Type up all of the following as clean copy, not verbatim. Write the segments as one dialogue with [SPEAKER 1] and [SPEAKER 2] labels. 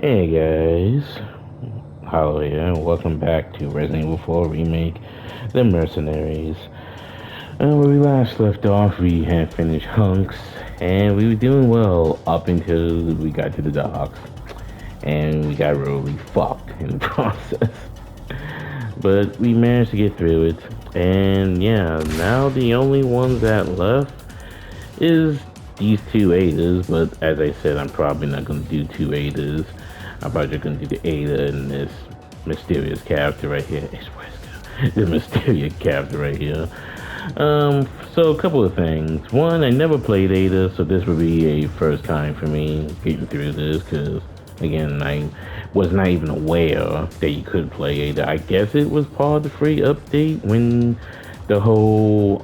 [SPEAKER 1] Hey guys, Hollow here, and welcome back to Resident Evil 4 Remake, The Mercenaries. Where we last left off, we had finished Hunks, and we were doing well up until we got to the docks, and we got really fucked in the process. But we managed to get through it, and yeah, now the only ones that left is these two Adas, but as I said, I'm probably not going to do two Adas. I'm probably just going to do the Ada and this mysterious character right here. It's Wesker. This mysterious character right here. So a couple of things. One, I never played Ada, so this would be a first time for me getting through this, because again, I was not even aware that you could play Ada. I guess it was part of the free update when the whole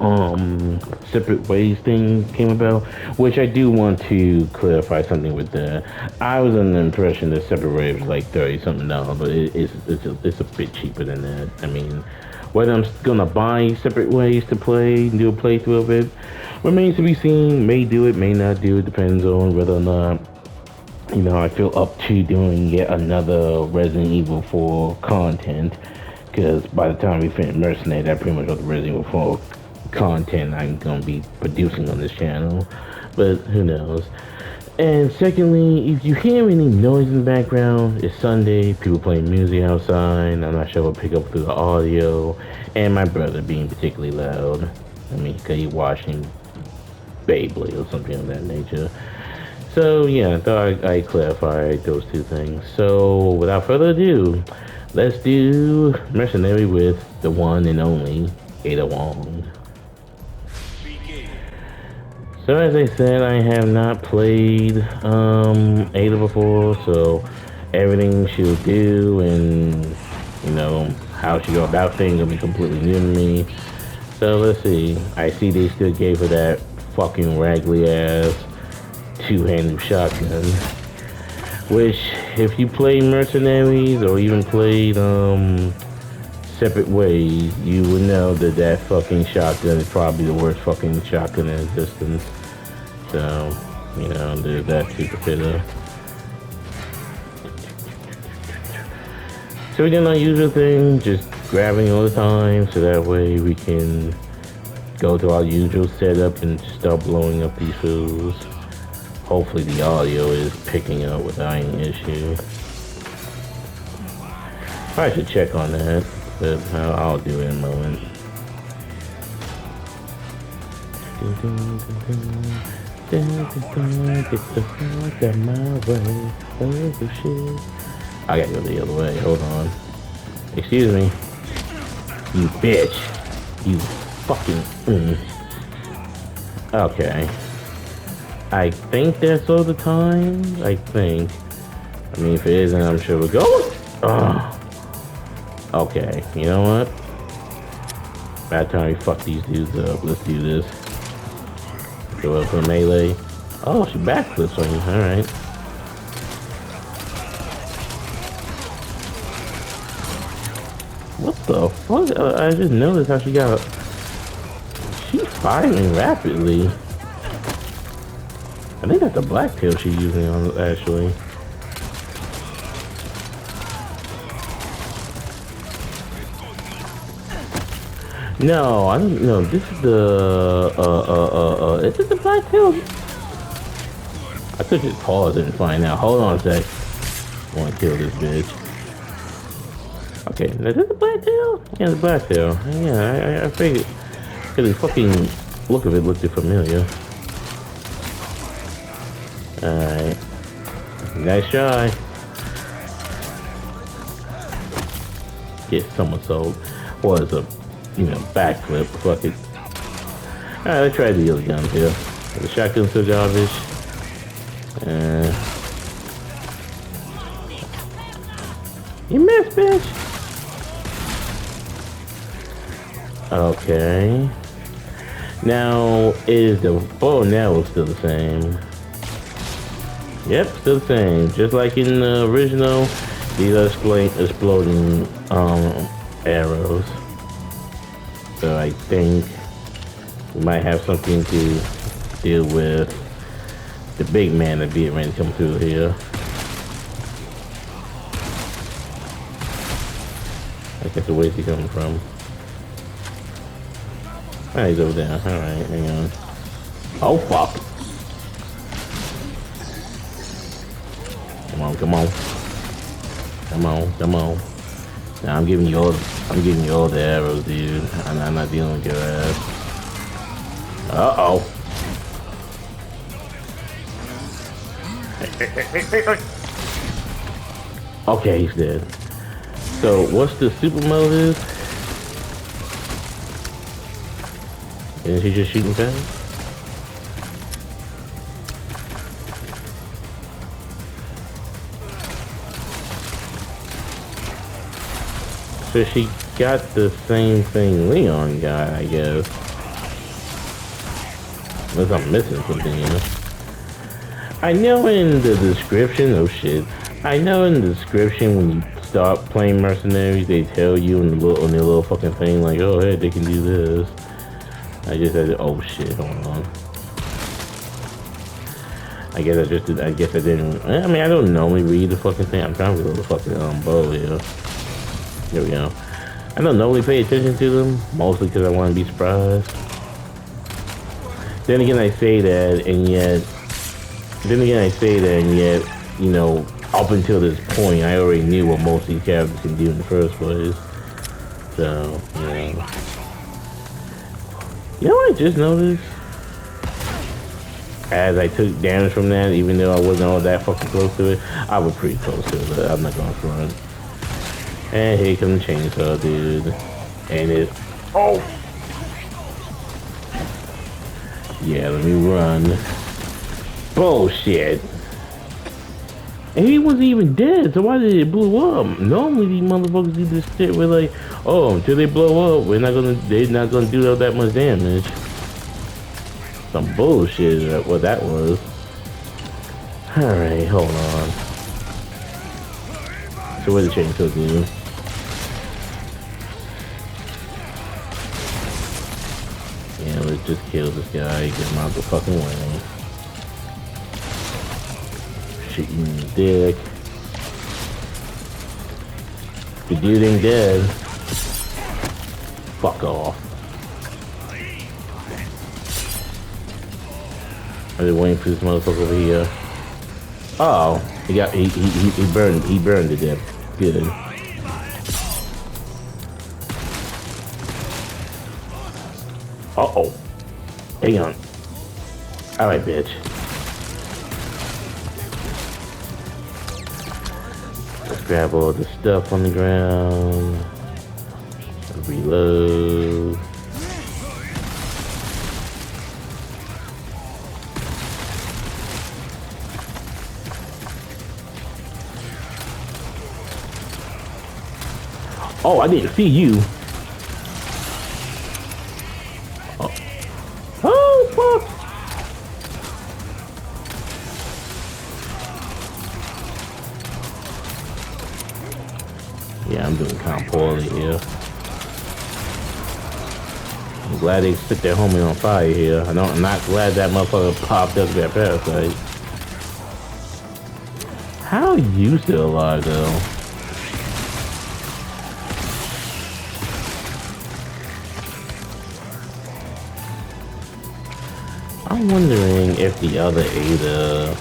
[SPEAKER 1] separate ways thing came about, which I do want to clarify something with that. I was under the impression that separate ways was like 30 something dollars, but it's a bit cheaper than that. I mean, whether I'm gonna buy separate ways to play, do a playthrough of it, remains to be seen. May do it, may not do it, depends on whether or not I feel up to doing yet another Resident Evil 4 content. Because by the time we finish Mercenaries, that pretty much all the Resident Evil 4 content I'm going to be producing on this channel. But who knows. And secondly, if you hear any noise in the background, it's Sunday, people playing music outside. I'm not sure if I'll pick up through the audio. And my brother being particularly loud. I mean, because he's watching Beyblade or something of that nature. So yeah, I thought I'd clarify those two things. So without further ado, let's do Mercenary with the one and only Ada Wong. So as I said, I have not played Ada before, so everything she'll do and how she go about things will be completely new to me. So let's see. I see they still gave her that fucking raggedy ass two-handed shotgun. Which, if you play Mercenaries or even played Separate Ways, you would know that that fucking shotgun is probably the worst fucking shotgun in existence. So, there's that to consider. So we're doing our usual thing, just grabbing all the time, so that way we can go to our usual setup and start blowing up these fools. Hopefully the audio is picking up without any issue. I should check on that, but I'll do it in a moment. Get my way. Oh shit. I gotta go the other way, hold on. Excuse me. You bitch. You fucking Okay. I think that's all the time. I think. I mean, if it isn't, I'm sure we'll go. Okay, you know what? Bad time we fuck these dudes up. Let's do this. Go up for melee. Oh, she backflips on you. Alright. What the fuck? I just noticed how she got. She's firing rapidly. I think that's the black tail she's using on actually. No, I don't know. This is the is it the black tail? I could just pause it and find out. Hold on a sec. I want to kill this bitch. Okay, now is this the black tail? Yeah, the black tail. Yeah, I figured. Cause the fucking look of it looked familiar. Alright. Nice try. Get somersault. Was a, backflip. Fuck it. Alright, let's try the other guns here. The shotgun's so garbage. You missed, bitch! Okay. Now, is the bow and arrow still the same? Yep, still the same. Just like in the original, these are exploding arrows. So I think we might have something to deal with the big man that be ready to come through here. I guess where's he coming from? Ah, he's over there. Alright, hang on. Oh, fuck. Come on, come on. Come on, come on. Now I'm giving you all the arrows, dude. I'm not dealing with your ass. Uh-oh. Okay, he's dead. So, what's the super mode is? Isn't he just shooting fast? So she got the same thing Leon got, I guess. Unless I'm missing something, you know? I know in the description, oh shit. I know in the description when you start playing Mercenaries, they tell you in the on their little fucking thing, like, oh hey, they can do this. I just said, oh shit, hold on. I guess I didn't, I mean, I don't normally read the fucking thing. I'm trying to read the fucking bow here. There we go. I don't normally pay attention to them, mostly because I want to be surprised. Then again, I say that, and yet, you know, up until this point, I already knew what most of these characters can do in the first place. So, you know. You know what I just noticed? As I took damage from that, even though I wasn't all that fucking close to it, I was pretty close to it, but I'm not gonna front. And here comes the chainsaw, dude. And it... Oh! Yeah, let me run. Bullshit! And he wasn't even dead, so why did it blow up? Normally these motherfuckers do this shit where like, oh, until they blow up, they're not gonna do that much damage. Some bullshit, what that was. Alright, hold on. So where the chainsaw do? Yeah, let's just kill this guy, get him out the fucking way. Shoot you in the dick. The dude ain't dead. Fuck off. I've been waiting for this motherfucker over here. Oh, he burned to death. Good. Uh-oh. Hang on. Alright, bitch. Let's grab all the stuff on the ground. Reload. Oh, I didn't see you. Oh, fuck. Yeah, I'm doing kind of poorly here. I'm glad they set their homie on fire here. I'm not glad that motherfucker popped up that parasite. How are you still alive, though? I'm wondering if the other Ada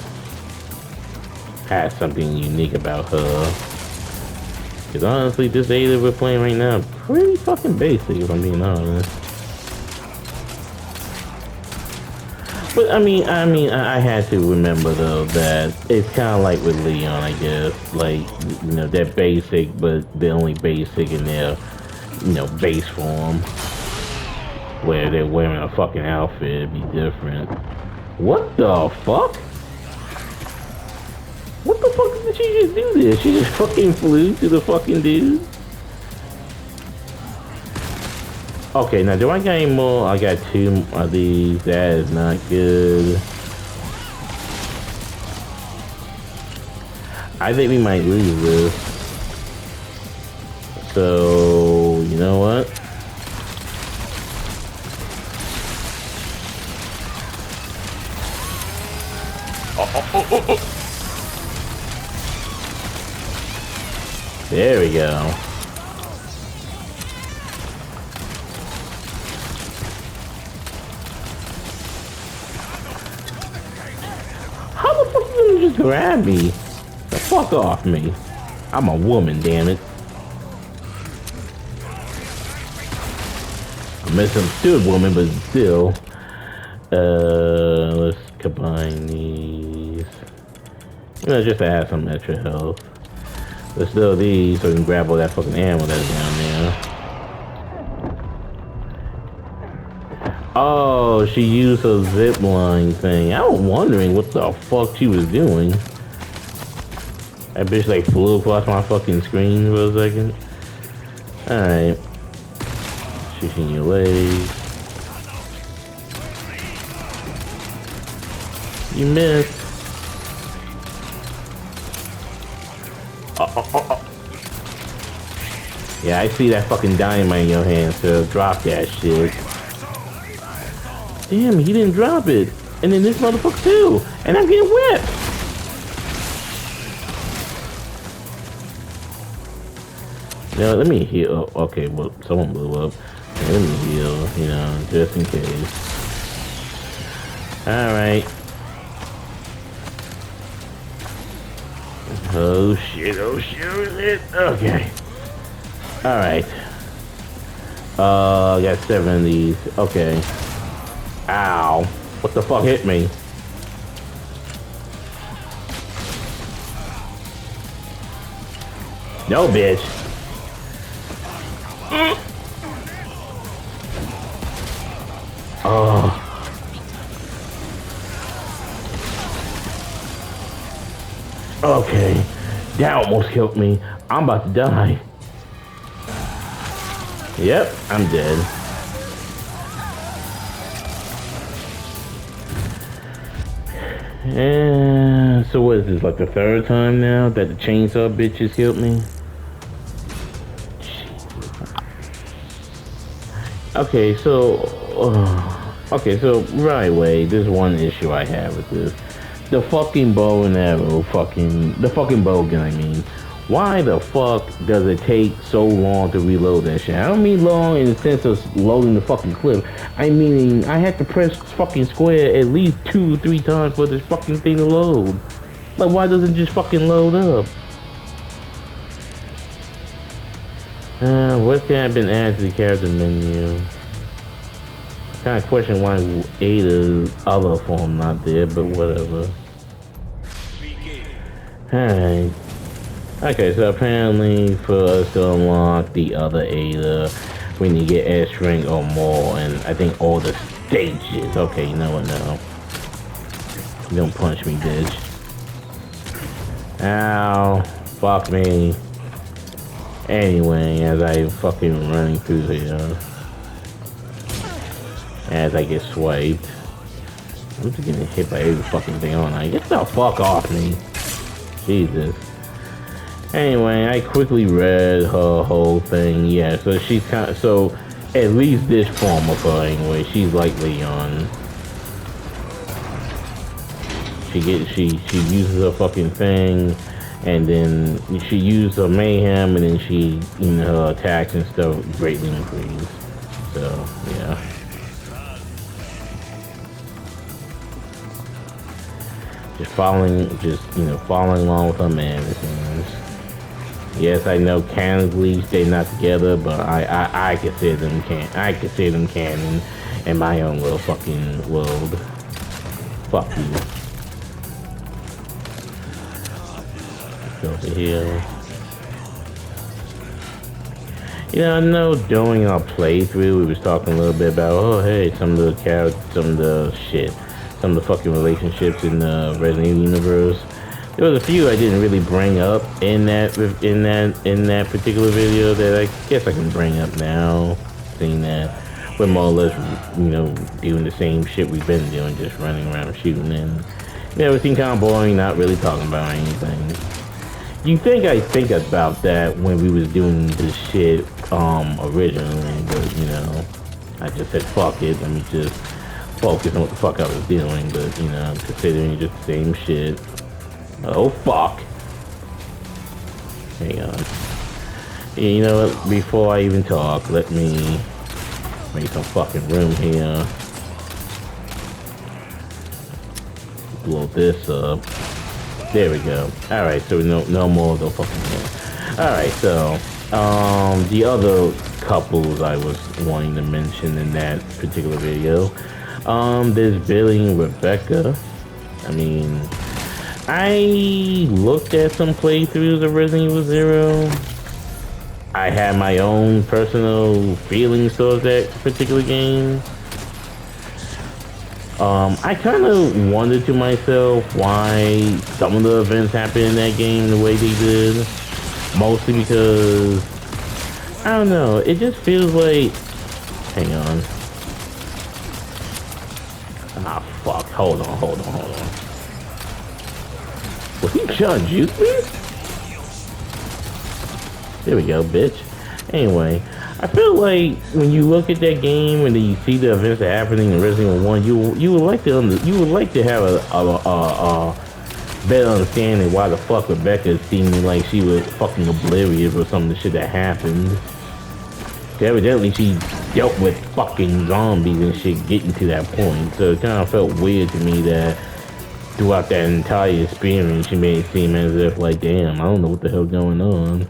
[SPEAKER 1] has something unique about her. Because honestly, this Ada we're playing right now, pretty fucking basic, if I'm being honest. But I mean, I had to remember though that it's kind of like with Leon, I guess. Like, you know, they're basic, but they're only basic in their, you know, base form. Where they're wearing a fucking outfit, it'd be different. What the fuck? What the fuck did she just do this? She just fucking flew to the fucking dude? Okay, now do I got any more? I got 2 of these. That is not good. I think we might lose this. So, you know what? There we go. grab me. The fuck off me. I'm a woman, damn it. A misunderstood woman, but still. Let's combine these. You know, just to add some extra health. Let's do these so we can grab all that fucking ammo that's down there. Oh, she used her zip line thing. I was wondering what the fuck she was doing. That bitch like flew across my fucking screen for a second. Alright. Shooting your legs. You missed. Yeah, I see that fucking dynamite in your hand, so drop that shit. Damn, he didn't drop it. And then this motherfucker too. And I'm getting whipped. Now, let me heal. Okay, well, someone blew up. Let me heal, you know, just in case. Alright. Oh shit, oh shit, oh shit. Okay. Alright. I got 7 of these. Okay. Ow. What the fuck hit me? No, bitch. Oh. Okay. That almost killed me. I'm about to die. Yep, I'm dead. And so what is this, like the 3rd time now that the chainsaw bitches killed me? Okay, so right away, there's one issue I have with this. The fucking bow and arrow, the fucking bow gun, I mean. Why the fuck does it take so long to reload that shit? I don't mean long in the sense of loading the fucking clip. I mean, I had to press fucking square at least 2 or 3 times for this fucking thing to load. Like, why doesn't it just fucking load up? What can have been added to the character menu? I kind of question why Ada's other form not there, but whatever. Alright. Okay, so apparently for us to unlock the other Ada, we need to get S rank or more, and I think all the stages. Okay, you know what now? Don't punch me, bitch. Ow. Fuck me. Anyway, as I fucking running through here, as I get swiped, I'm just getting hit by every fucking thing on. Get the fuck off me. Jesus. Anyway, I quickly read her whole thing. Yeah, so she's kind of, so at least this form of her anyway, she's like Leon. She uses her fucking thing, and then she used her mayhem, and then she, you know, her attacks and stuff greatly increased. So yeah. Just following along with her man. Yes, I know canonically they're not together, but I consider them canon in my own little fucking world. Fuck you. Let's go over here. You know, I know during our playthrough we was talking a little bit about, oh hey, some of the fucking relationships in the Resident Evil universe. There was a few I didn't really bring up in that particular video that I guess I can bring up now, seeing that we're more or less, you know, doing the same shit we've been doing, just running around shooting, and it seemed kind of boring, not really talking about anything. You think I think about that when we was doing this shit originally, but you know, I just said fuck it, let me just focus on what the fuck I was doing, but you know, considering just the same shit. Oh fuck. Hang on. You know what, before I even talk, let me make some fucking room here. Blow this up. There we go. Alright, so no more of the fucking thing. Alright, so the other couples I was wanting to mention in that particular video. There's Billy and Rebecca. I mean, I looked at some playthroughs of Resident Evil Zero. I had my own personal feelings towards that particular game. I kind of wondered to myself why some of the events happened in that game the way they did. Mostly because, I don't know, it just feels like, hang on. Ah, fuck, hold on. Was he trying to juke me? There we go, bitch. Anyway, I feel like when you look at that game and then you see the events that are happening in Resident Evil 1, you would like to have a better understanding why the fuck Rebecca seemed like she was fucking oblivious or some of the shit that happened. Evidently she dealt with fucking zombies and shit getting to that point, so it kind of felt weird to me that throughout that entire experience she made it seem as if like, damn, I don't know what the hell's going on.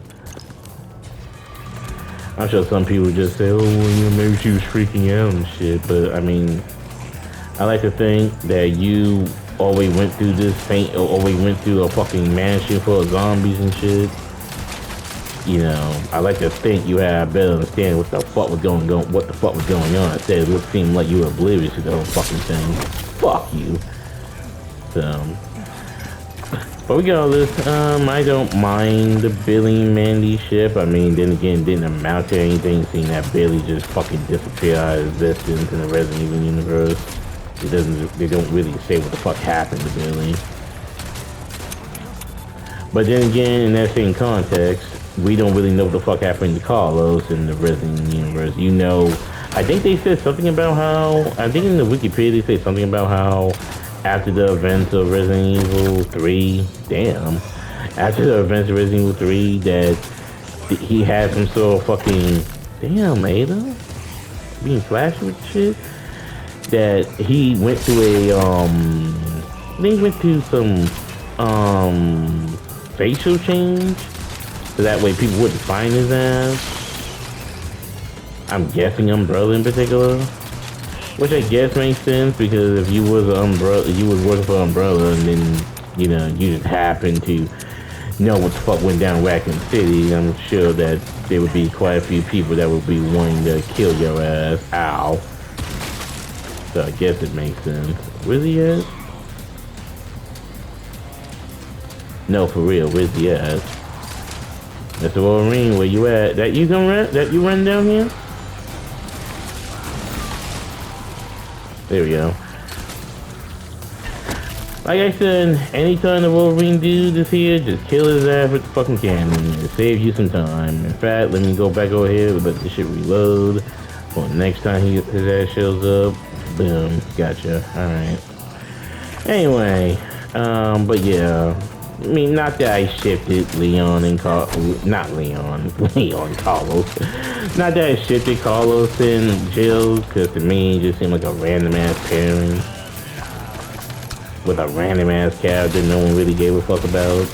[SPEAKER 1] I'm sure some people just say, oh, well, maybe she was freaking out and shit, but I mean, I like to think that you always went through always went through a fucking mansion full of zombies and shit. You know, I like to think you had a better understanding what the fuck was going on. Instead, it seemed like you were oblivious to the whole fucking thing. Fuck you. So, but regardless, I don't mind the Billy and Mandy ship. I mean, then again, it didn't amount to anything, seeing that Billy just fucking disappeared out of existence in the Resident Evil universe. They don't really say what the fuck happened to Billy. But then again, in that same context, we don't really know what the fuck happened to Carlos in the Resident Evil universe. You know, I think they said something about how, I think in the Wikipedia they say something about how after the events of Resident Evil 3, after the events of Resident Evil 3 that he had some sort of fucking, Ada? Being flashy with shit? That he went to some facial change, so that way people wouldn't find his ass. I'm guessing Umbrella in particular, which I guess makes sense because if you was working for Umbrella and then you just happen to know what the fuck went down Raccoon City, I'm sure that there would be quite a few people that would be wanting to kill your ass. Ow. So I guess it makes sense. Where's he at? No, for real, where's he at? Mr. Wolverine, where you at? That you run down here? There we go. Like I said, anytime the Wolverine dude is here, just kill his ass with the fucking cannon. It saves you some time. In fact, let me go back over here, let this shit reload. For the next time his ass shows up. Boom, gotcha. Alright. Anyway, but yeah. I mean, not that I shifted Leon and Carlos. Not Carlos. Not that I shifted Carlos and Jill, because to me, it just seemed like a random ass pairing. With a random ass character no one really gave a fuck about.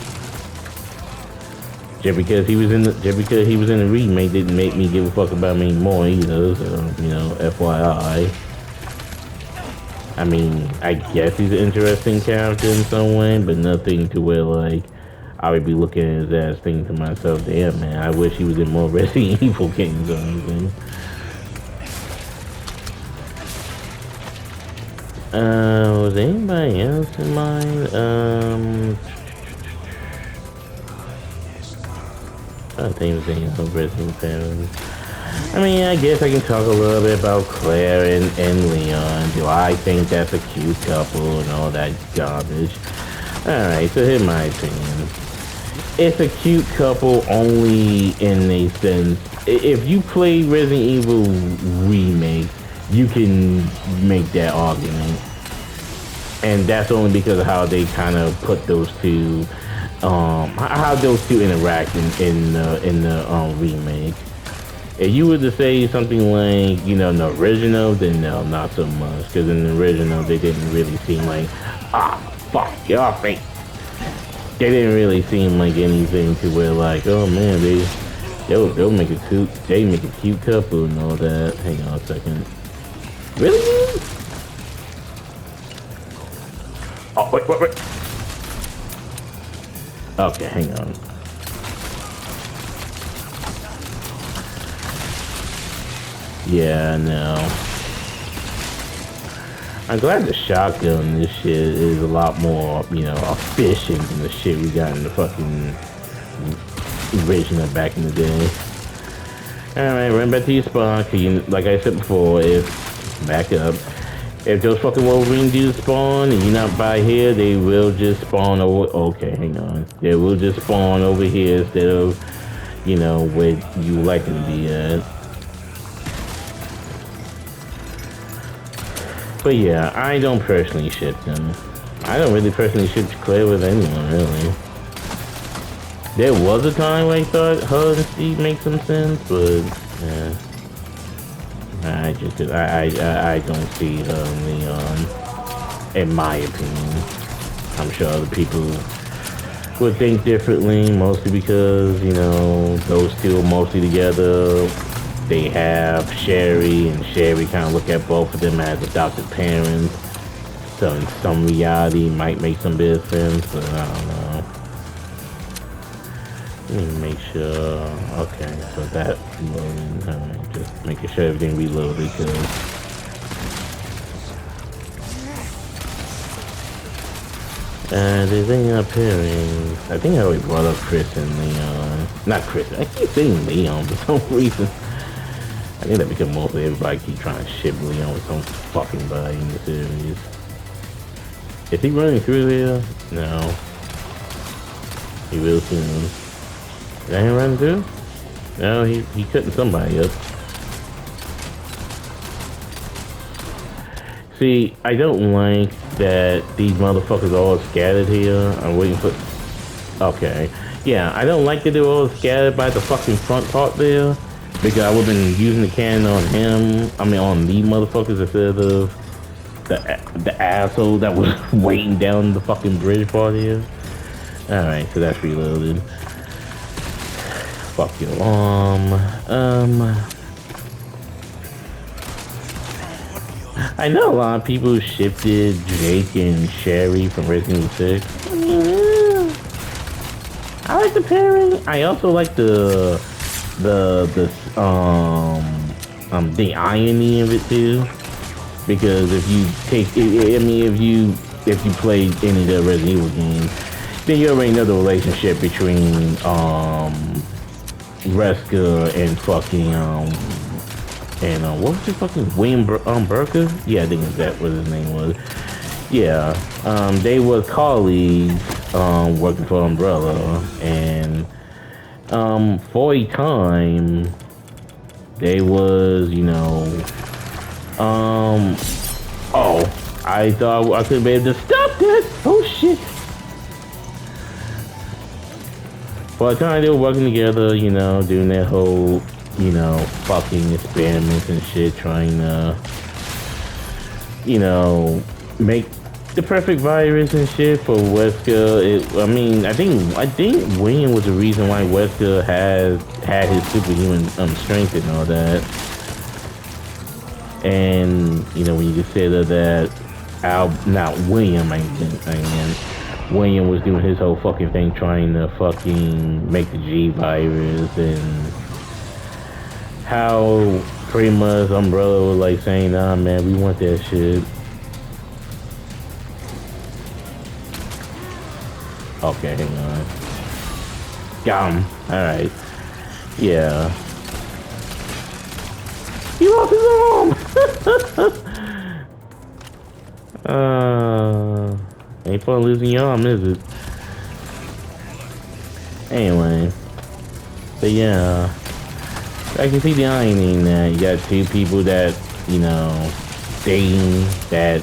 [SPEAKER 1] Just because he was in the remake didn't make me give a fuck about me more either, so, FYI. I mean, I guess he's an interesting character in some way, but nothing to where, like, I would be looking at his ass thinking to myself, damn, man, I wish he was in more Resident Evil games or anything. Was anybody else in mind? I don't think there's any other Resident Evil. I mean, I guess I can talk a little bit about Claire and Leon. Do I think that's a cute couple and all that garbage? Alright, so here's my opinion. It's a cute couple only in a sense. If you play Resident Evil Remake, you can make that argument. And that's only because of how they kind of put those two, how those two interact in the remake. If you were to say something like, in the original, then no, not so much. Because in the original, they didn't really seem like, fuck, get off me. they didn't really seem like anything to where like, oh man, they'll make a cute couple and all that. Hang on a second. Really? Oh wait. Okay, hang on. Yeah, no. I'm glad the shotgun in this shit is a lot more, efficient than the shit we got in the fucking original back in the day. Alright, run back to your spawn, cause like I said before, back up. If those fucking Wolverine dudes spawn and you're not by here, they will just spawn over. Okay, hang on. They will just spawn over here instead of, where you like them to be at. But yeah, I don't personally ship them. I don't really personally ship Claire with anyone, really. There was a time where I thought her and Steve make some sense, but yeah. I don't see her and Leon, in my opinion. I'm sure other people would think differently, mostly because, those two are mostly together. They have Sherry, and Sherry kind of look at both of them as adopted parents. So in some reality, might make some bit of sense, but I don't know. Let me make sure. Okay, so that loading. Just making sure everything reloaded, because there's any appearing. I think I already brought up Chris and Leon. Not Chris. I keep saying Leon for some reason. I think that because mostly everybody keep trying to ship Leon with some fucking body in the series. Is he running through here? No. He will soon. Is that him running through? No, he cutting somebody up. See, I don't like that these motherfuckers are all scattered here. I'm waiting for... Okay. Yeah, I don't like that they're all scattered by the fucking front part there. Because I would've been using the cannon on him. I mean, on these motherfuckers instead of the asshole that was waiting down the fucking bridge part here. Alright, so that's reloaded. Fuck your alarm. I know a lot of people shifted Jake and Sherry from Resident Evil 6. I like the pairing. I also like the irony of it too, because if you take, if you played any of the Resident Evil games, then you already know the relationship between Wesker and fucking what was it, fucking William Burker? Yeah, I think that what his name was. Yeah, they were colleagues working for Umbrella, and for a time they was, oh, I thought I could be able to stop this. Oh shit. For a time they were working together, doing that whole, fucking experiments and shit, trying to, make the perfect virus and shit for Wesker. I think William was the reason why Wesker had his superhuman strength and all that. And when you consider that William was doing his whole fucking thing, trying to fucking make the G virus, and how pretty much Umbrella was like saying, nah man, we want that shit. Okay, hang on. Got him. Alright. Yeah. He lost his arm! Ain't fun losing your arm, is it? Anyway. But yeah. I can see the irony in that. You got two people that, dating, that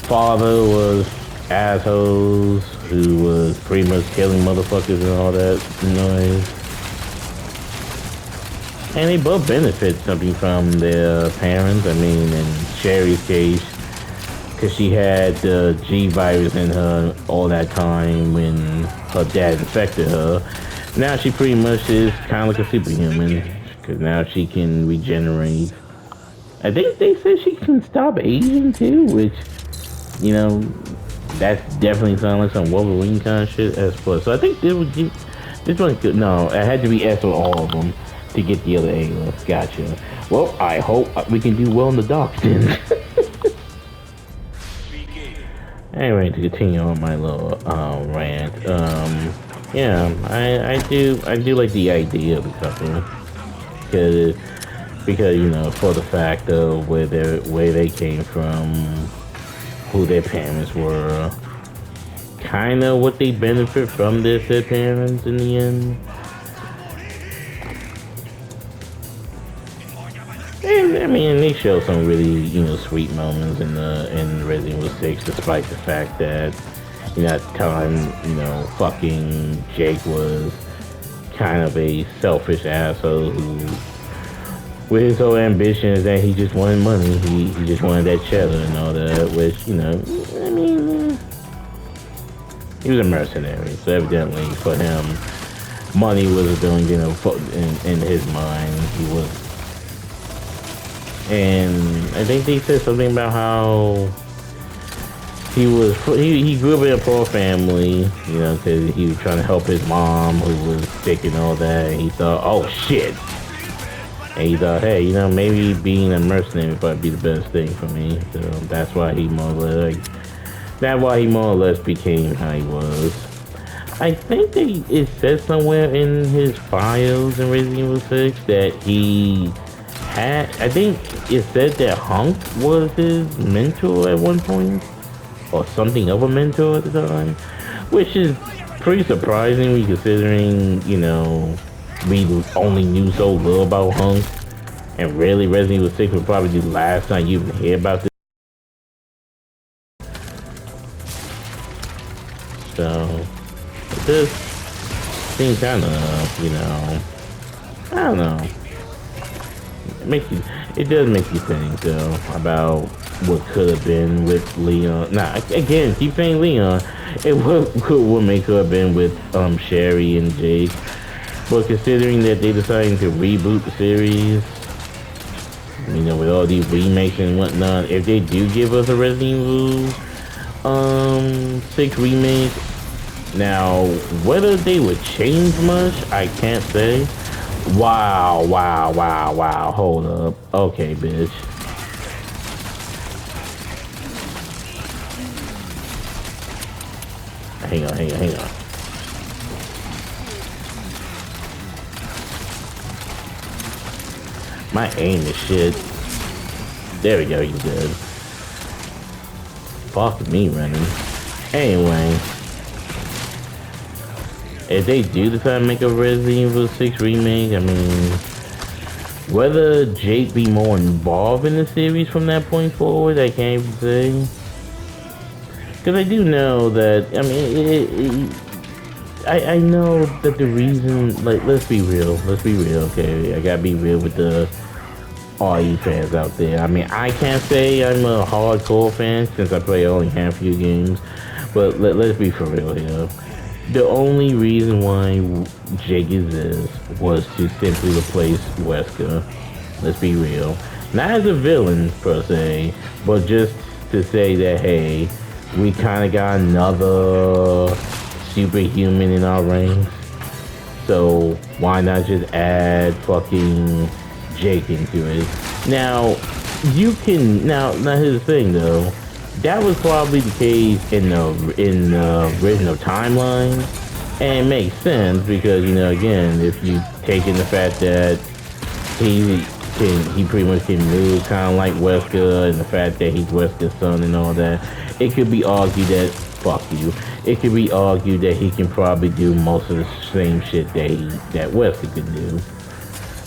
[SPEAKER 1] father was assholes, who was pretty much killing motherfuckers and all that noise. And they both benefit something from their parents. I mean, in Sherry's case, because she had the G virus in her all that time when her dad infected her. Now she pretty much is kind of like a superhuman because now she can regenerate. I think they said she can stop aging too, which, you know, that's definitely sounds like some Wolverine kind of shit as plus. So I think this one could, no, it had to be S on all of them to get the other A. Gotcha. Well, I hope we can do well in the docks then. Anyway, to continue on my little rant, yeah, I do like the idea of the couple because you know, for the fact of where they came from, who their parents were, kind of what they benefit from their said parents in the end. And I mean, they show some really, you know, sweet moments in Resident Evil 6, despite the fact that, you know, at the time, you know, fucking Jake was kind of a selfish asshole who, with his whole ambition, is that he just wanted money. He just wanted that cheddar and all that, which, you know, I mean, he was a mercenary, so evidently for him, money was a thing, you know, in his mind. He was. And I think they said something about how he grew up in a poor family, you know, because he was trying to help his mom who was sick and all that. And he thought, oh shit. And he thought, hey, you know, maybe being a mercenary would probably be the best thing for me. So that's why he more or less became how he was. I think that it said somewhere in his files in Resident Evil 6 that he had, I think it said that Hunk was his mentor at one point, or something of a mentor at the time, which is pretty surprising considering, you know, we only knew so little about Hunk, and really Resident Evil 6 was probably the last time you even hear about this. So, this seems kind of, you know, I don't know. It does make you think though about what could have been with Leon. Now again, keep saying Leon. It would make her have been with Sherry and Jake. But considering that they decided to reboot the series, you know, with all these remakes and whatnot, if they do give us a Resident Evil 6 remake, now whether they would change much, I can't say. Wow, hold up. Okay, bitch. Hang on. My aim is shit. There we go, you good. Fuck me running. Anyway. If they do decide to make a Resident Evil 6 remake, I mean, whether Jake be more involved in the series from that point forward, I can't even say. Because I do know that, I mean, I know that the reason, like, let's be real, okay? I gotta be real with all you fans out there. I mean, I can't say I'm a hardcore fan since I play only a handful of games, but let's be for real here. The only reason why Jake exists was to simply replace Wesker. Let's be real. Not as a villain, per se, but just to say that, hey, we kind of got another superhuman in our ranks. So why not just add fucking Jake into it? Now, you can, now here's the thing though. That was probably the case in the original timeline, and it makes sense because, you know, again, if you take in the fact that he pretty much can move kind of like Wesker, and the fact that he's Wesker's son and all that, it could be argued that it could be argued that he can probably do most of the same shit that Wesker could do.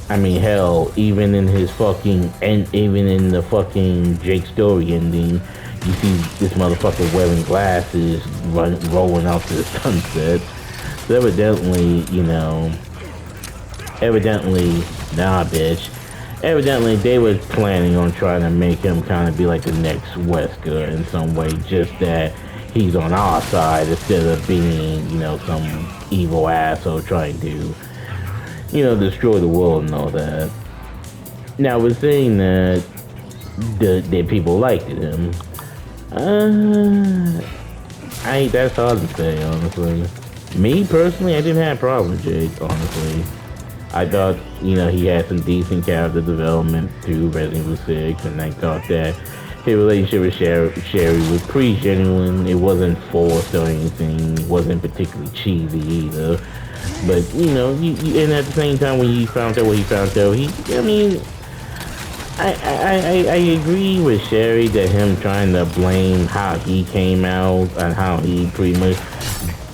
[SPEAKER 1] I mean, hell, even in the fucking Jake story ending, you see this motherfucker wearing glasses rolling out to the sunset. So evidently, nah, bitch. evidently they was planning on trying to make him kind of be like the next Wesker in some way, just that he's on our side instead of being, some evil asshole trying to, destroy the world and all that. Now, we're saying that the people liked him. That's hard to say, honestly. Me personally, I didn't have a problem with Jake, honestly. I thought, he had some decent character development through Resident Evil 6, and I thought that his relationship with Sherry was pretty genuine. It wasn't forced or anything. It wasn't particularly cheesy either. But, and at the same time, when he found out what he found out, I agree with Sherry that him trying to blame how he came out and how he pretty much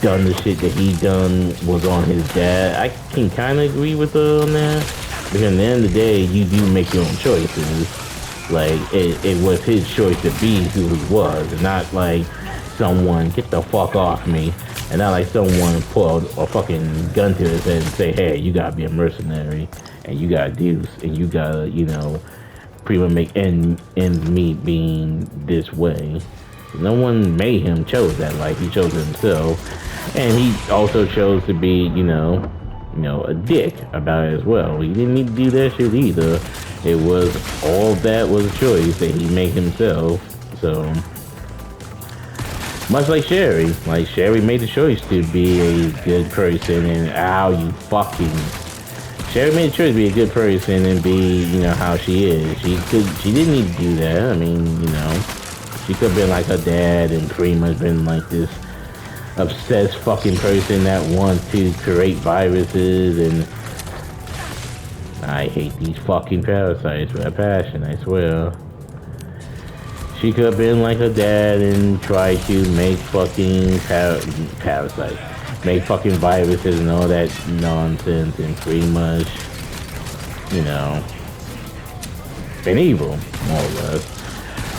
[SPEAKER 1] done the shit that he done was on his dad. I can kind of agree with her on that. Because at the end of the day, you do make your own choices. Like, it was his choice to be who he was. And not like someone, get the fuck off me. And not like someone pulled a fucking gun to his head and say, hey, you gotta be a mercenary. And you gotta do, and you gotta, pretty much make ends meet being this way. No one made him chose that life. He chose it himself. And he also chose to be, a dick about it as well. He didn't need to do that shit either. It was all that was a choice that he made himself. So much like Sherry made the choice to be a good person, and Sherry made the choice to be a good person and be, how she is. She didn't need to do that. I mean, she could have been like her dad and pretty much been like this obsessed fucking person that wants to create viruses, and I hate these fucking parasites with a passion, I swear. She could have been like her dad and tried to make fucking parasites, make fucking viruses and all that nonsense, and pretty much, been evil, more or less.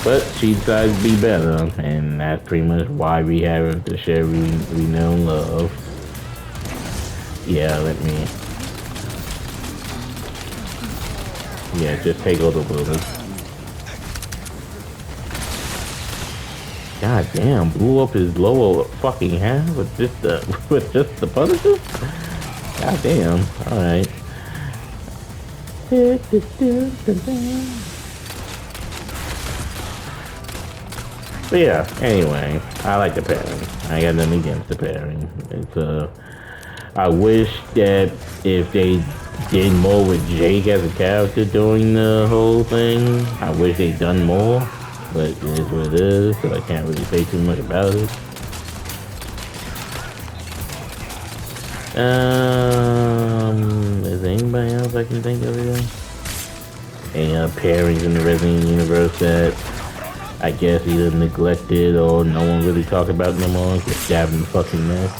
[SPEAKER 1] But she decided to be better, and that's pretty much why we have the Sherry we know and love. Yeah, just take all the bullets. God damn, blew up his lower fucking hand with just the Punisher? God damn, alright. But yeah, anyway, I like the pairing. I got nothing against the pairing. I wish that if they did more with Jake as a character during the whole thing, I wish they'd done more. But it is what it is, so I can't really say too much about it. Is there anybody else I can think of here? Any pairings in the Resident Evil universe that I guess either neglected or no one really talked about no more, just stabbed in the fucking neck?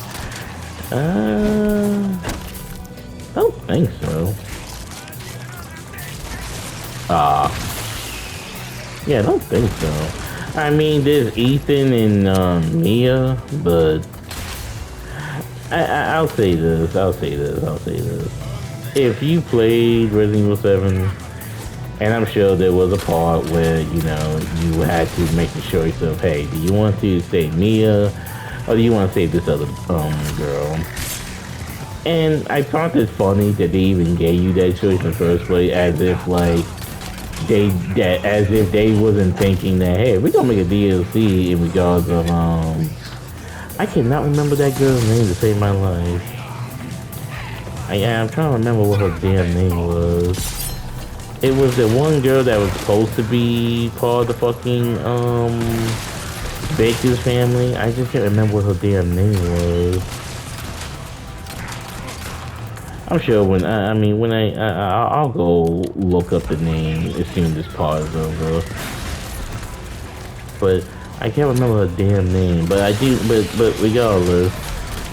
[SPEAKER 1] Don't think so. Yeah, I don't think so. I mean, there's Ethan and Mia, but I'll say this. If you played Resident Evil 7, and I'm sure there was a part where, you had to make the choice of, hey, do you want to save Mia, or do you want to save this other girl? And I found it funny that they even gave you that choice in the first place, as if they wasn't thinking that, hey, we're gonna make a DLC in regards of I cannot remember that girl's name to save my life. I'm trying to remember what her damn name was. It was the one girl that was supposed to be part of the fucking Baker's family. I just can't remember what her damn name was. I'm sure I'll go look up the name as soon as this part is over. But I can't remember her damn name. But I do. But regardless,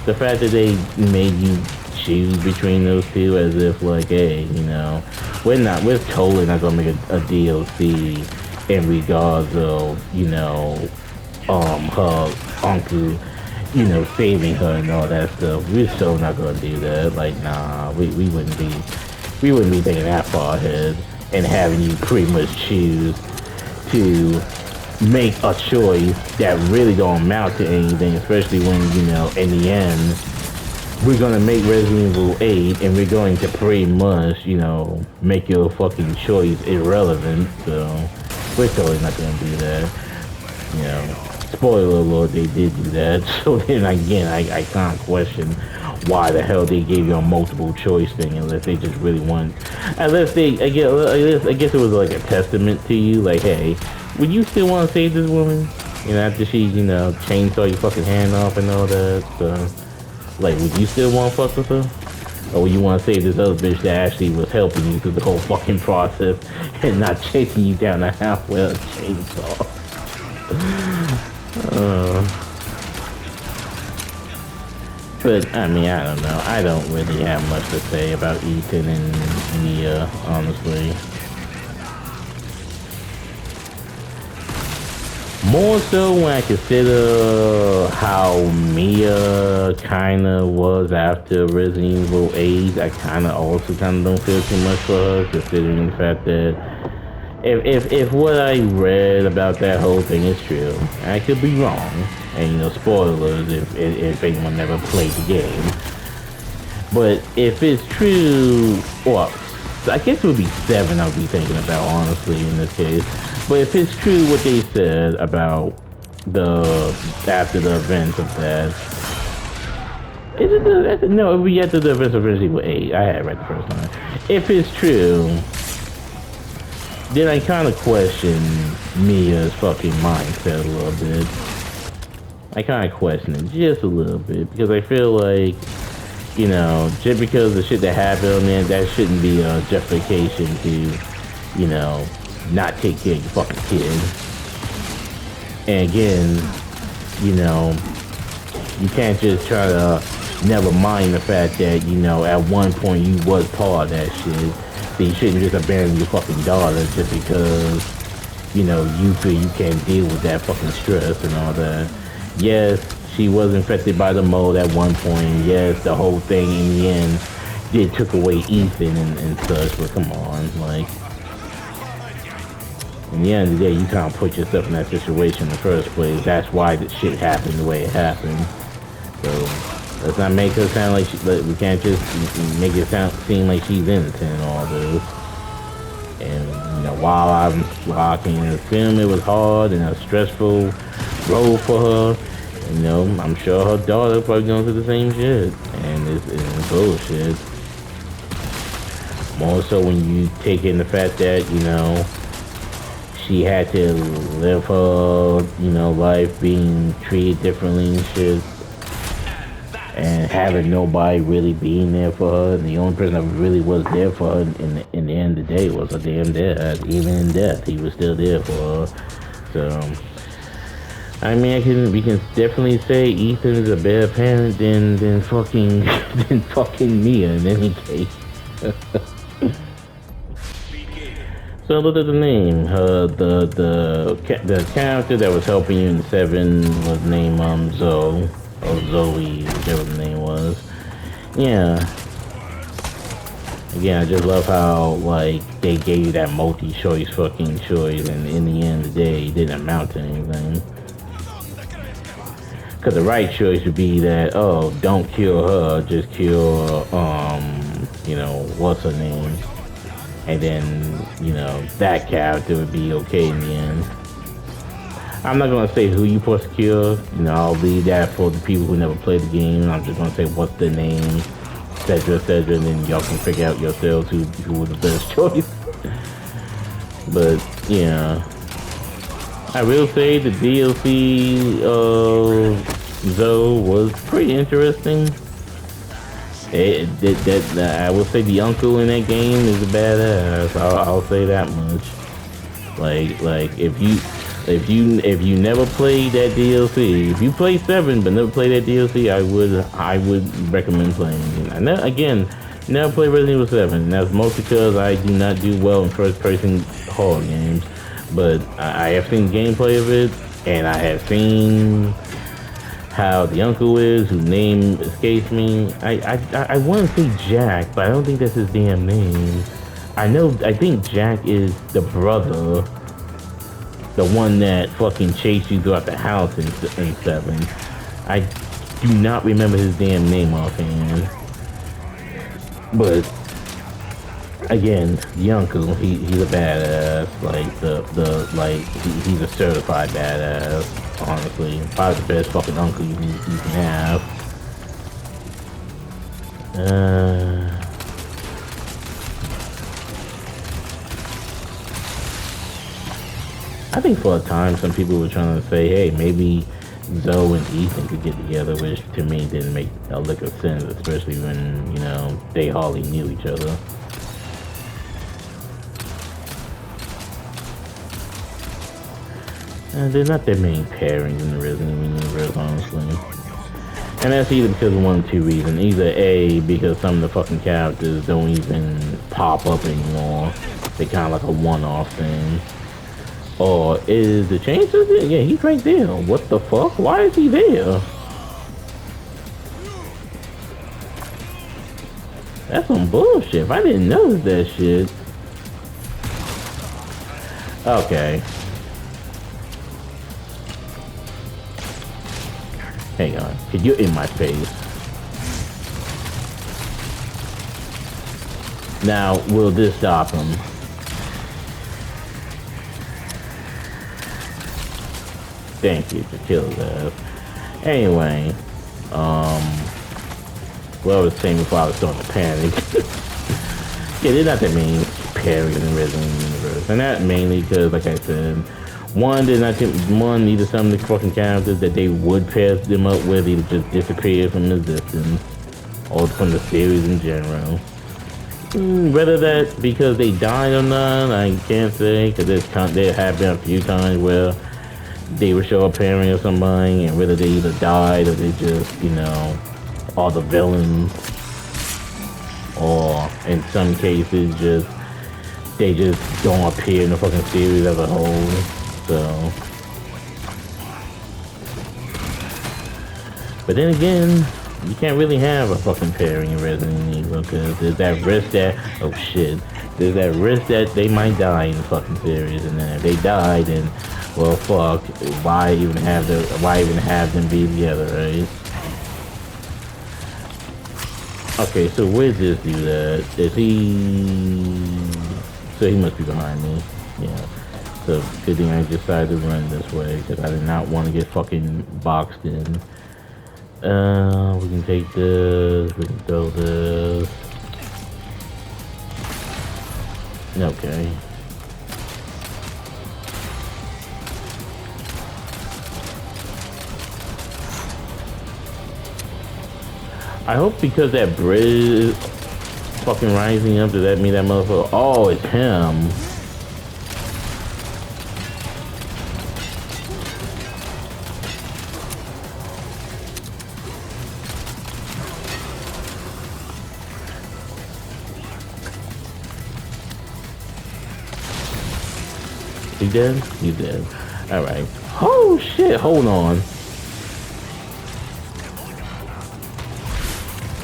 [SPEAKER 1] the fact that they made you choose between those two, as if like, hey, we're totally not gonna make a DLC in regards of her uncle, saving her and all that stuff. We're still not gonna do that. Like, nah, we wouldn't be thinking that far ahead. and having you pretty much choose to make a choice that really don't amount to anything, especially when, you know, in the end, we're gonna make Resident Evil 8 and we're going to pretty much, you know, make your fucking choice irrelevant. So we're totally not gonna do that. You know, spoiler alert, they did do that. So then again, I can't question why the hell they gave you a multiple choice thing unless they just really want, unless they, I guess it was like a testament to you, like, hey, would you still want to save this woman? You know, after she, you know, chainsaw your fucking hand off and all that. So, like, would you still want to fuck with her? Or would you want to save this other bitch that actually was helping you through the whole fucking process and not chasing you down the house with a chainsaw? But, I mean, I don't know. I don't really have much to say about Ethan and Mia, honestly. More so when I consider how Mia kinda was after Resident Evil 8, I kinda also kinda don't feel too much for her, considering the fact that if what I read about that whole thing is true, I could be wrong. And you know, spoilers if anyone never played the game. But if it's true, well, I guess it would be 7 I'll be thinking about, honestly, in this case. But if it's true what they said about after the events of that, is it no, it would be after the events of Resident Evil 8. I had it right the first time. If it's true, then I kind of question Mia's fucking mindset a little bit. I kind of question it just a little bit because I feel like, you know, just because the shit that happened on there, that shouldn't be a justification to, you know, not take care of your fucking kid. And again, you know, you can't just try to never mind the fact that, you know, at one point you was part of that shit. So you shouldn't just abandon your fucking daughter just because, you know, you feel you can't deal with that fucking stress and all that. Yes, she was infected by the mold at one point. Yes, the whole thing in the end did took away Ethan and such, but come on, like, in the end of the day, you can't put yourself in that situation in the first place. That's why the shit happened the way it happened. So let's not make her sound like we can't just make it seem like she's innocent and all this. And you know, while I can assume it was hard and a stressful road for her, you know, I'm sure her daughter probably going through the same shit, and it's bullshit. More so when you take in the fact that, you know, she had to live her, you know, life being treated differently and shit, and having nobody really being there for her, and the only person that really was there for her in the end of the day was her damn dad. Even in death, he was still there for her. So, I mean, we can definitely say Ethan is a better parent than fucking Mia in any case. So look at the name. The character that was helping you in 7 was named Zoe, or Zoe, whichever the name was. Yeah. Again, I just love how like they gave you that multi-choice fucking choice, and in the end of the day, it didn't amount to anything. Cause the right choice would be that, oh, don't kill her, just kill you know, what's her name? And then, you know, that character would be okay in the end. I'm not gonna say who you supposed to kill. You know, I'll leave that for the people who never played the game. I'm just gonna say what's the name, etc., etc., and then y'all can figure out yourselves who was the best choice. But yeah, I will say the DLC Zoe was pretty interesting. I will say the uncle in that game is a badass. I'll say that much. Like if you never played that DLC, if you played 7 but never played that DLC, I would recommend playing it. I never played Resident Evil 7, and that's mostly because I do not do well in first-person horror games. But I have seen gameplay of it, and I have seen how the uncle is, whose name escapes me. I want to say Jack, but I don't think that's his damn name. I think Jack is the brother, the one that fucking chased you throughout the house in 7. I do not remember his damn name offhand. But again, the uncle, he's a badass. Like he's a certified badass. Honestly, probably the best fucking uncle you can have. I think for a time some people were trying to say, hey, maybe Zoe and Ethan could get together, which to me didn't make a lick of sense, especially when, you know, they hardly knew each other. And they're not their main pairings in the Resident Evil universe, honestly. And that's either because of one of two reasons. Either A, because some of the fucking characters don't even pop up anymore. They kind of like a one-off thing. Or is the chainsaw there? Yeah, he's right there. What the fuck? Why is he there? That's some bullshit. If I didn't notice that shit. Okay. Hang on. Could you in my face? Now, will this stop him? Thank you to kill that. Anyway, what I was saying before I was starting to panic. Yeah, they're not that main pairing in the Resident Evil universe. And that mainly because, like I said, neither some of the fucking characters that they would pair them up with either just disappeared from existence, or from the series in general. Whether that's because they died or not, I can't say, because there have been a few times where they would show a pairing of somebody, and whether they either died or they just, you know, are the villains, or in some cases they just don't appear in the fucking series as a whole. So, but then again, you can't really have a fucking pairing in Resident Evil because there's that risk that there's that risk that they might die in the fucking series, and then if they die, then well, fuck, why even have them be together, right? Okay, so where's this dude at? Is he? So he must be behind me. Yeah. So good thing I decided to run this way because I did not want to get fucking boxed in. We can take this. We can throw this. Okay. I hope because that bridge is fucking rising up, does that mean that motherfucker? Oh, it's him. You dead? You dead. Alright. Oh shit, hold on.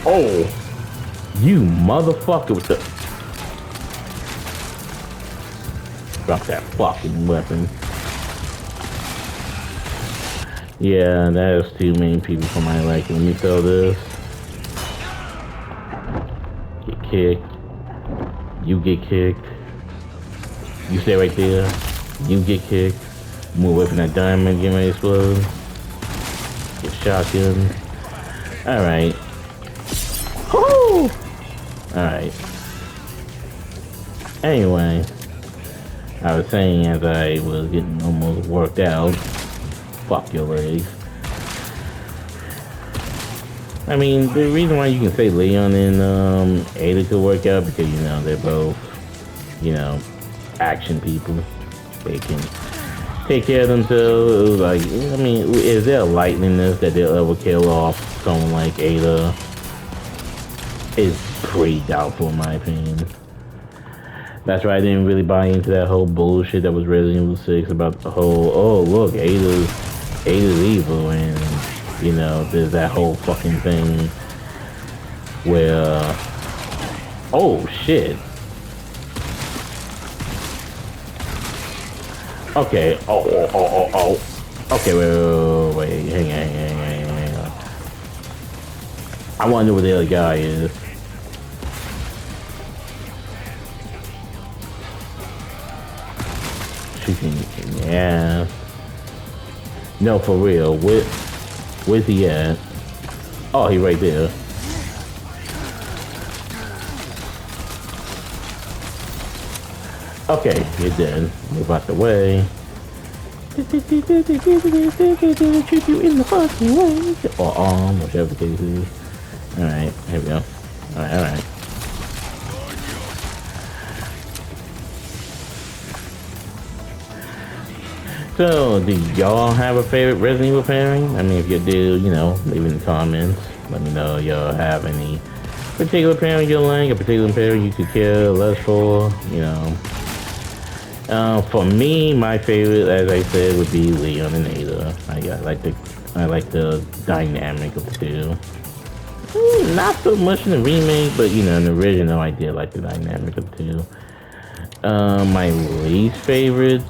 [SPEAKER 1] Oh, you motherfucker with the... Drop that fucking weapon. Yeah, that is too many people for my liking. Let me throw this. Get kicked. You get kicked. You stay right there. You get kicked. Move away from that diamond, get ready to explode. Get shotgun. Alright. Woo! Alright. Anyway, I was saying as I was getting almost worked out, fuck your legs. I mean, the reason why you can say Leon and Ada could work out because, you know, they're both, you know, action people. They can take care of themselves. Like, I mean, is there a likeliness that they'll ever kill off someone like Ada? It's pretty doubtful in my opinion. That's why I didn't really buy into that whole bullshit that was Resident Evil 6 about the whole, oh look, Ada's evil, and you know, there's that whole fucking thing where, oh shit. Okay. Oh. Okay, wait. Hang on. I want to know where the other guy is. Shooting. Yeah. No, for real. Where's he at? Oh, he right there. Okay, you're dead. Move out the way. Shoot you in the fucking way. Or arm, whichever the case is. Alright, here we go. Alright. So, do y'all have a favorite Resident Evil pairing? I mean, if you do, you know, leave it in the comments. Let me know y'all have any particular pairing you like, a particular pairing you could care less for, you know. For me, my favorite, as I said, would be Leon and Ada. I like the dynamic of the two. Not so much in the remake, but you know, in the original, I did like the dynamic of the two. My least favorite,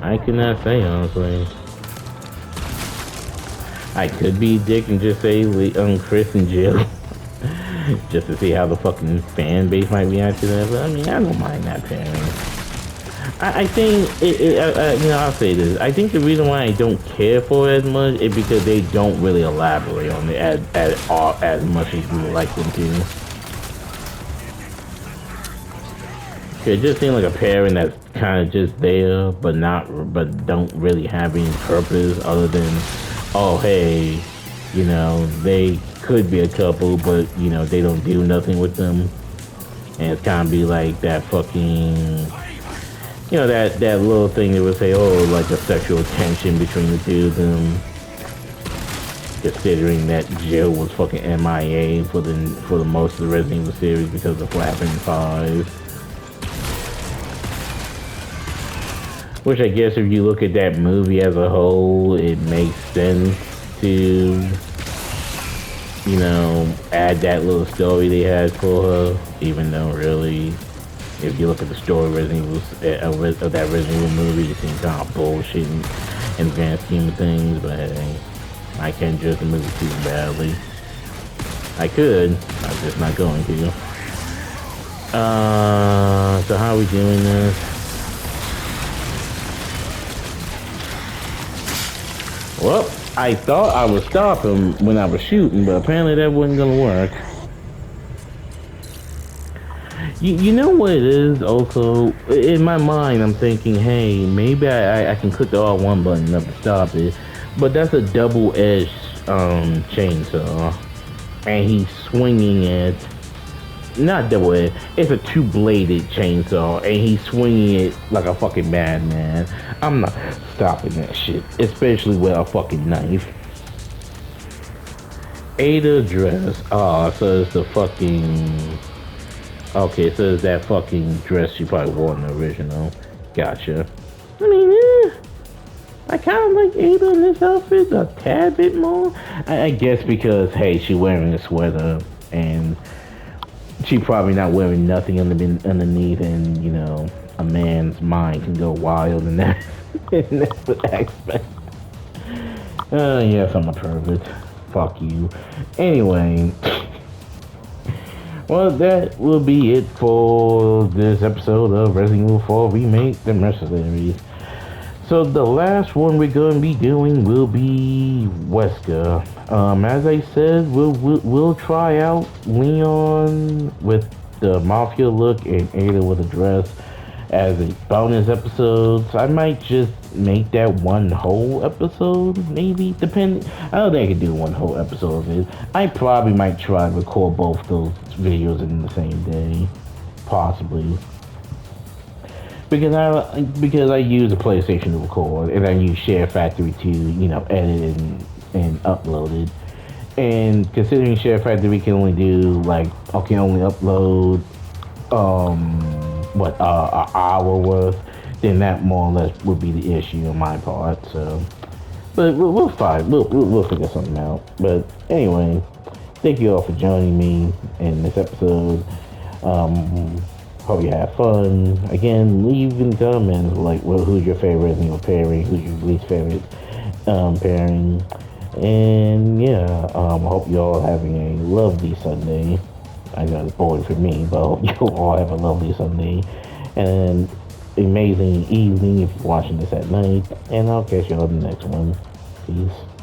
[SPEAKER 1] I cannot say honestly. I could be a dick and just say Chris and Jill. Just to see how the fucking fan base might react to that, but I mean, I don't mind that pairing. I think, you know, I'll say this. I think the reason why I don't care for it as much is because they don't really elaborate on it as much as we would like them to. It just seems like a pairing that's kind of just there, but don't really have any purpose other than, oh hey, you know, they could be a couple, but you know, they don't do nothing with them. And it's kind of be like that fucking, you know, that little thing they would say, oh, like a sexual tension between the two of them. Considering that Jill was fucking MIA for the most of the Resident Evil series because of Flapping 5. Which I guess if you look at that movie as a whole, it makes sense to, you know, add that little story they had for her, even though really, if you look at the story of that Resident Evil movie, it seems kind of bullshit in the grand scheme of things, but hey, I can't judge the movie too badly. I could, I'm just not going to. So how are we doing this? Well, I thought I would stop him when I was shooting, but apparently that wasn't gonna work. You know what it is also? In my mind, I'm thinking, hey, maybe I can click the R1 button up to stop it, but that's a double-edged chainsaw, and he's swinging it. Not double-edged, it's a two-bladed chainsaw, and he's swinging it like a fucking madman. I'm not stopping that shit, especially with a fucking knife. Ada dress. Oh, so it's the fucking... Okay, so it's that fucking dress she probably wore in the original. Gotcha. I mean, I kind of like Ada in this outfit a tad bit more. I guess because, hey, she's wearing a sweater, and she probably not wearing nothing underneath, and, you know, a man's mind can go wild in that, in that aspect. Yes, I'm a pervert. Fuck you. Anyway, well, that will be it for this episode of Resident Evil 4 Remake, The Mercenaries. So the last one we're going to be doing will be Wesker. As I said, we'll try out Leon with the Mafia look and Ada with a dress as a bonus episodes. I might just make that one whole episode, maybe, depending. I don't think I can do one whole episode of it. I probably might try to record both those videos in the same day, possibly. Because I use a PlayStation to record, and I use Share Factory to, you know, edit and upload it. And considering Share Factory can only do only upload an hour worth, then that more or less would be the issue on my part. So, but we'll find we'll figure something out. But anyway, thank you all for joining me in this episode. Hope you have fun. Again, leave in the comments like, well, who's your favorite Resident Evil pairing, who's your least favorite pairing, and yeah, I hope you all having a lovely Sunday. I know it's boring for me, but I hope you all have a lovely Sunday and amazing evening if you're watching this at night. And I'll catch you on the next one. Peace.